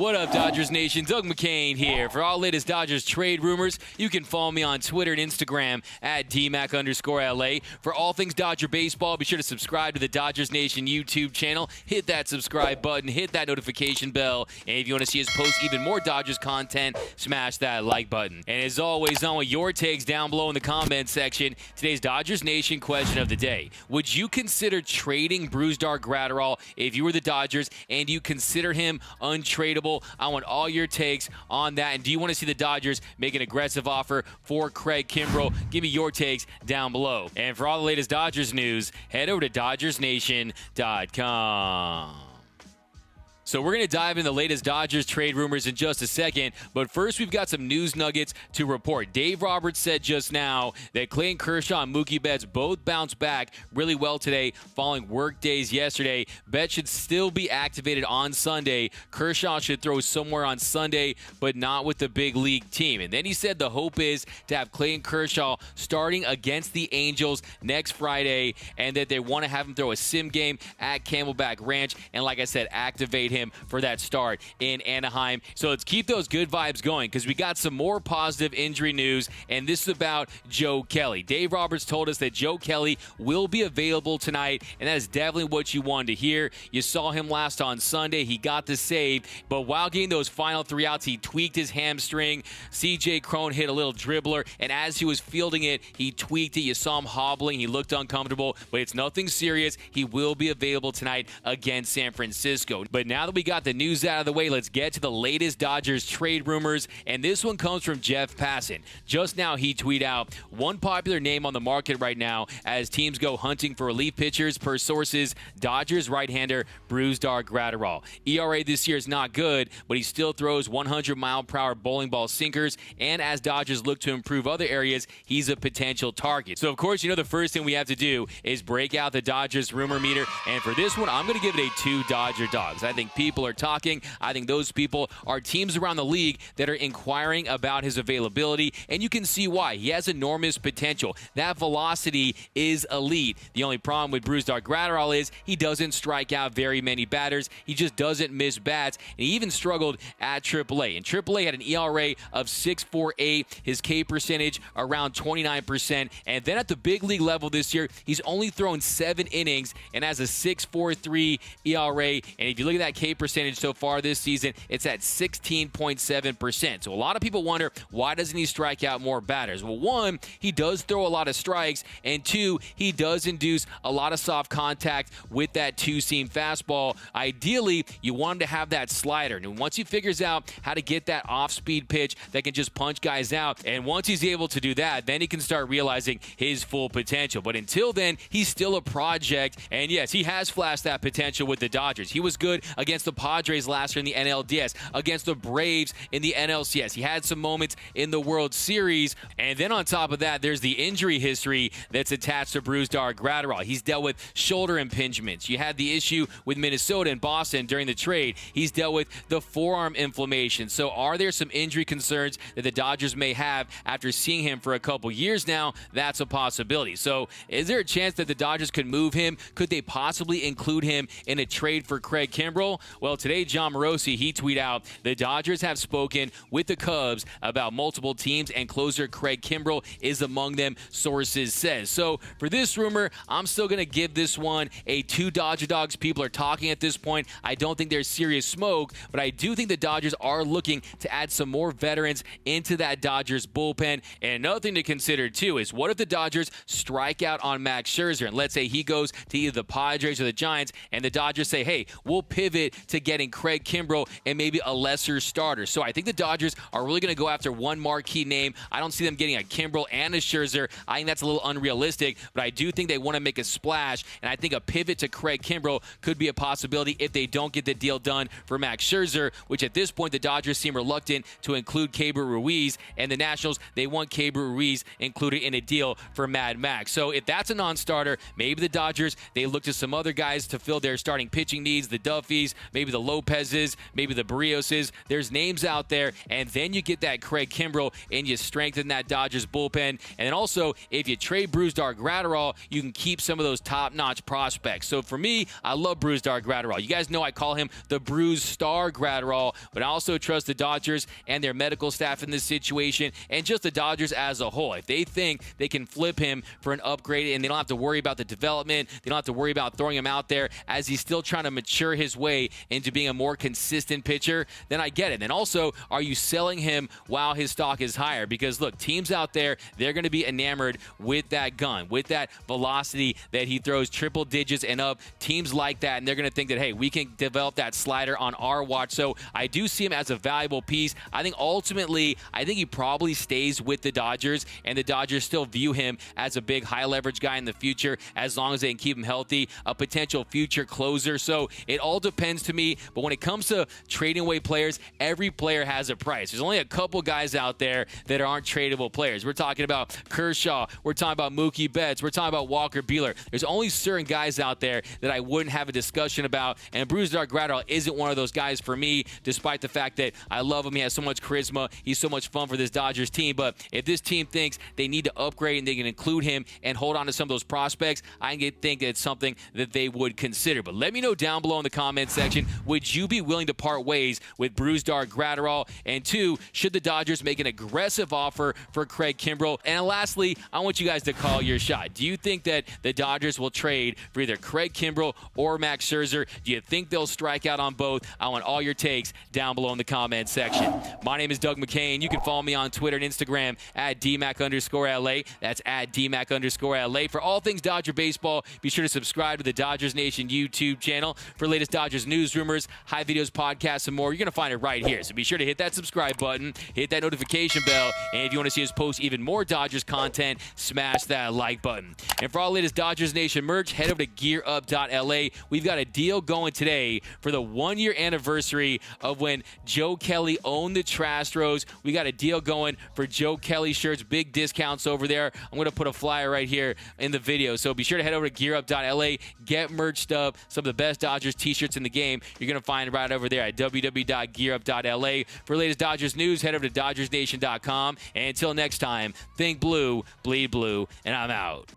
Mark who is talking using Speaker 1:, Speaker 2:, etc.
Speaker 1: What up, Dodgers Nation? Doug McCain here. For all latest Dodgers trade rumors, you can follow me on Twitter and Instagram at DMAC_LA. For all things Dodger baseball, be sure to subscribe to the Dodgers Nation YouTube channel. Hit that subscribe button, hit that notification bell, and if you want to see us post even more Dodgers content, smash that like button. And as always, I want your takes down below in the comments section. Today's Dodgers Nation question of the day: would you consider trading Brusdar Graterol if you were the Dodgers, and you consider him untradeable? I want all your takes on that. And do you want to see the Dodgers make an aggressive offer for Craig Kimbrel? Give me your takes down below. And for all the latest Dodgers news, head over to DodgersNation.com. So we're going to dive into the latest Dodgers trade rumors in just a second, but first we've got some news nuggets to report. Dave Roberts said just now that Clayton Kershaw and Mookie Betts both bounced back really well today following work days yesterday. Betts should still be activated on Sunday. Kershaw should throw somewhere on Sunday, but not with the big league team. And then he said the hope is to have Clayton Kershaw starting against the Angels next Friday, and that they want to have him throw a sim game at Camelback Ranch, and like I said, activate him for that start in Anaheim. So let's keep those good vibes going, because we got some more positive injury news, and this is about Joe Kelly. Dave Roberts told us that Joe Kelly will be available tonight, and that is definitely what you wanted to hear. You saw him last on Sunday. He got the save, but while getting those final 3 outs, he tweaked his hamstring. C.J. Cron hit a little dribbler, and as he was fielding it, he tweaked it. You saw him hobbling. He looked uncomfortable, but it's nothing serious. He will be available tonight against San Francisco. But now that we got the news out of the way, let's get to the latest Dodgers trade rumors, and this one comes from Jeff Passan. Just now he tweeted out one popular name on the market right now as teams go hunting for relief pitchers per sources: Dodgers right-hander Brusdar Graterol. ERA this year is not good, but he still throws 100-mile-per-hour bowling ball sinkers, and as Dodgers look to improve other areas, he's a potential target. So of course, you know the first thing we have to do is break out the Dodgers rumor meter, and for this one, I'm going to give it a 2 Dodger dogs. I think people are talking. I think those people are teams around the league that are inquiring about his availability, and you can see why. He has enormous potential. That velocity is elite. The only problem with Brusdar Graterol is he doesn't strike out very many batters. He just doesn't miss bats, and he even struggled at AAA. And AAA had an ERA of 6.48, his K percentage around 29%, and then at the big league level this year, he's only thrown 7 innings and has a 6.43 ERA, and if you look at that K percentage so far this season, it's at 16.7%. So a lot of people wonder, why doesn't he strike out more batters? Well, 1, he does throw a lot of strikes, and 2, he does induce a lot of soft contact with that 2-seam fastball. Ideally, you want him to have that slider, and once he figures out how to get that off-speed pitch that can just punch guys out, and once he's able to do that, then he can start realizing his full potential. But until then, he's still a project, and yes, he has flashed that potential with the Dodgers. He was good against the Padres last year in the NLDS, against the Braves in the NLCS. He had some moments in the World Series, and then on top of that, there's the injury history that's attached to Brusdar Graterol. He's dealt with shoulder impingements. You had the issue with Minnesota and Boston during the trade. He's dealt with the forearm inflammation. So are there some injury concerns that the Dodgers may have after seeing him for a couple years now? That's a possibility. So is there a chance that the Dodgers could move him? Could they possibly include him in a trade for Craig Kimbrel? Well, today, Jon Morosi, he tweeted out, the Dodgers have spoken with the Cubs about multiple teams, and closer Craig Kimbrel is among them, sources says. So for this rumor, I'm still going to give this one a 2 Dodger dogs. People are talking at this point. I don't think there's serious smoke, but I do think the Dodgers are looking to add some more veterans into that Dodgers bullpen. And another thing to consider, too, is what if the Dodgers strike out on Max Scherzer, and let's say he goes to either the Padres or the Giants, and the Dodgers say, hey, we'll pivot to getting Craig Kimbrel and maybe a lesser starter. So I think the Dodgers are really going to go after one marquee name. I don't see them getting a Kimbrel and a Scherzer. I think that's a little unrealistic, but I do think they want to make a splash, and I think a pivot to Craig Kimbrel could be a possibility if they don't get the deal done for Max Scherzer, which at this point the Dodgers seem reluctant to include Keibert Ruiz, and the Nationals, they want Keibert Ruiz included in a deal for Mad Max. So if that's a non-starter, maybe the Dodgers, they look to some other guys to fill their starting pitching needs, the Duffys, maybe the Lopezes, maybe the Barrioses. There's names out there, and then you get that Craig Kimbrel, and you strengthen that Dodgers bullpen. And then also, if you trade Brusdar Graterol, you can keep some of those top-notch prospects. So for me, I love Brusdar Graterol. You guys know I call him the Brusdar Graterol, but I also trust the Dodgers and their medical staff in this situation, and just the Dodgers as a whole. If they think they can flip him for an upgrade and they don't have to worry about the development, they don't have to worry about throwing him out there as he's still trying to mature his way into being a more consistent pitcher, then I get it. And also, are you selling him while his stock is higher? Because look, teams out there, they're going to be enamored with that gun, with that velocity that he throws triple digits and up. Teams like that, and they're going to think that, hey, we can develop that slider on our watch. So I do see him as a valuable piece. I think ultimately, he probably stays with the Dodgers, and the Dodgers still view him as a big high leverage guy in the future as long as they can keep him healthy, a potential future closer. So it all depends to me. But when it comes to trading away players, every player has a price. There's only a couple guys out there that aren't tradable players. We're talking about Kershaw. We're talking about Mookie Betts. We're talking about Walker Buehler. There's only certain guys out there that I wouldn't have a discussion about, and Brusdar Graterol isn't one of those guys for me, despite the fact that I love him. He has so much charisma. He's so much fun for this Dodgers team. But if this team thinks they need to upgrade and they can include him and hold on to some of those prospects, I think it's something that they would consider. But let me know down below in the comment section, would you be willing to part ways with Brusdar Graterol? And two, should the Dodgers make an aggressive offer for Craig Kimbrel? And lastly, I want you guys to call your shot. Do you think that the Dodgers will trade for either Craig Kimbrel or Max Scherzer? Do you think they'll strike out on both? I want all your takes down below in the comment section. My name is Doug McCain. You can follow me on Twitter and Instagram at DMac_LA. That's at DMac_LA. For all things Dodger baseball, be sure to subscribe to the Dodgers Nation YouTube channel for latest Dodgers news, rumors, high videos, podcasts, and more. You're going to find it right here. So be sure to hit that subscribe button, hit that notification bell, and if you want to see us post even more Dodgers content, smash that like button. And for all latest Dodgers Nation merch, head over to gearup.la. We've got a deal going today for the 1-year anniversary of when Joe Kelly owned the Astros. We got a deal going for Joe Kelly shirts, big discounts over there. I'm going to put a flyer right here in the video. So be sure to head over to gearup.la, get merched up, some of the best Dodgers t-shirts in the game. You're going to find right over there at www.gearup.la. For latest Dodgers news, head over to DodgersNation.com. And until next time, think blue, bleed blue, and I'm out.